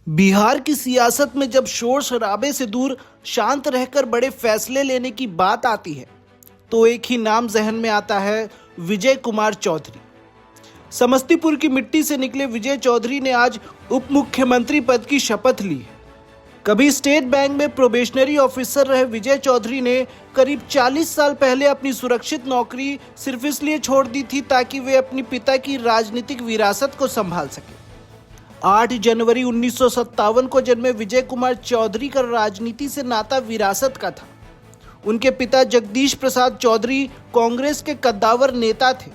बिहार की सियासत में जब शोर शराबे से दूर शांत रहकर बड़े फैसले लेने की बात आती है तो एक ही नाम जहन में आता है, विजय कुमार चौधरी। समस्तीपुर की मिट्टी से निकले विजय चौधरी ने आज उप मुख्यमंत्री पद की शपथ ली है। कभी स्टेट बैंक में प्रोबेशनरी ऑफिसर रहे विजय चौधरी ने करीब 40 साल पहले अपनी सुरक्षित नौकरी सिर्फ इसलिए छोड़ दी थी ताकि वे अपने पिता की राजनीतिक विरासत को संभाल सके। 8 जनवरी 1957 को जन्मे विजय कुमार चौधरी का राजनीति से नाता विरासत का था। उनके पिता जगदीश प्रसाद चौधरी कांग्रेस के कद्दावर नेता थे।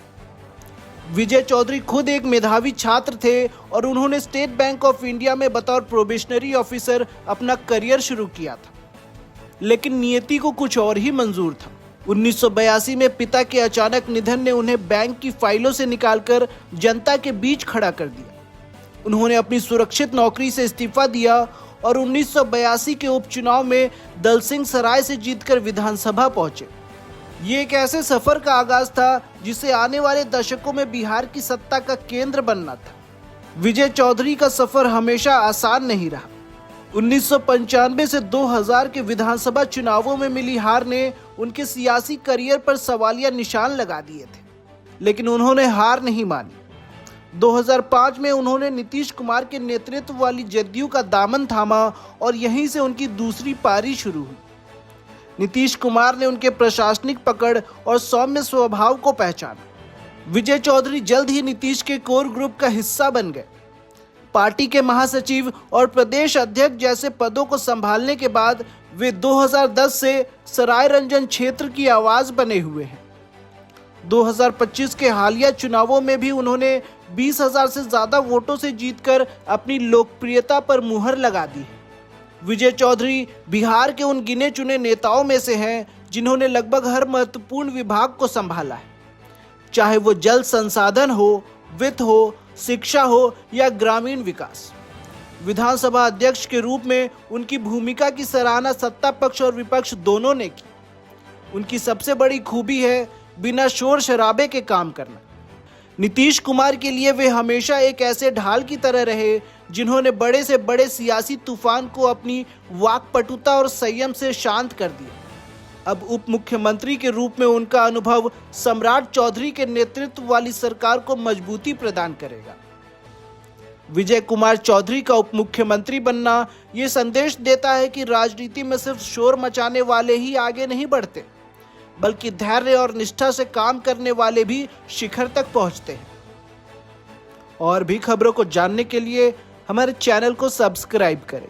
विजय चौधरी खुद एक मेधावी छात्र थे और उन्होंने स्टेट बैंक ऑफ इंडिया में बतौर प्रोबेशनरी ऑफिसर अपना करियर शुरू किया था, लेकिन नियति को कुछ और ही मंजूर था। 1982 में पिता के अचानक निधन ने उन्हें बैंक की फाइलों से निकालकर जनता के बीच खड़ा कर दिया। उन्होंने अपनी सुरक्षित नौकरी से इस्तीफा दिया और 1982 के उपचुनाव में दलसिंह सराय से जीतकर विधानसभा पहुंचे। ये एक ऐसे सफर का आगाज था जिसे आने वाले दशकों में बिहार की सत्ता का केंद्र बनना था। विजय चौधरी का सफर हमेशा आसान नहीं रहा। 1995 से 2000 के विधानसभा चुनावों में मिली हार ने उनके सियासी करियर पर सवालिया निशान लगा दिए थे, लेकिन उन्होंने हार नहीं मानी। 2005 में उन्होंने नीतीश कुमार के नेतृत्व वाली जदयू का दामन थामा और यहीं से उनकी दूसरी पारी शुरू हुई। नीतीश कुमार ने उनके प्रशासनिक पकड़ और सौम्य स्वभाव को पहचाना। विजय चौधरी जल्द ही नीतीश के कोर ग्रुप का हिस्सा बन गए। पार्टी के महासचिव और प्रदेश अध्यक्ष जैसे पदों को संभालने के बाद वे 2010 से सराय रंजन क्षेत्र की आवाज बने हुए हैं। 2025 के हालिया चुनावों में भी उन्होंने 20,000 से ज्यादा वोटों से जीतकर अपनी लोकप्रियता पर मुहर लगा दी है। विजय चौधरी बिहार के उन गिने चुने नेताओं में से हैं जिन्होंने लगभग हर महत्वपूर्ण विभाग को संभाला है, चाहे वो जल संसाधन हो, वित्त हो, शिक्षा हो या ग्रामीण विकास। विधानसभा अध्यक्ष के रूप में उनकी भूमिका की सराहना सत्ता पक्ष और विपक्ष दोनों ने की। उनकी सबसे बड़ी खूबी है बिना शोर शराबे के काम करना। नीतीश कुमार के लिए वे हमेशा एक ऐसे ढाल की तरह रहे जिन्होंने बड़े से बड़े सियासी तूफान को अपनी वाकपटुता और संयम से शांत कर दिया। अब उप मुख्यमंत्री के रूप में उनका अनुभव सम्राट चौधरी के नेतृत्व वाली सरकार को मजबूती प्रदान करेगा। विजय कुमार चौधरी का उप मुख्यमंत्री बनना ये संदेश देता है कि राजनीति में सिर्फ शोर मचाने वाले ही आगे नहीं बढ़ते, बल्कि धैर्य और निष्ठा से काम करने वाले भी शिखर तक पहुंचते हैं। और भी खबरों को जानने के लिए हमारे चैनल को सब्सक्राइब करें।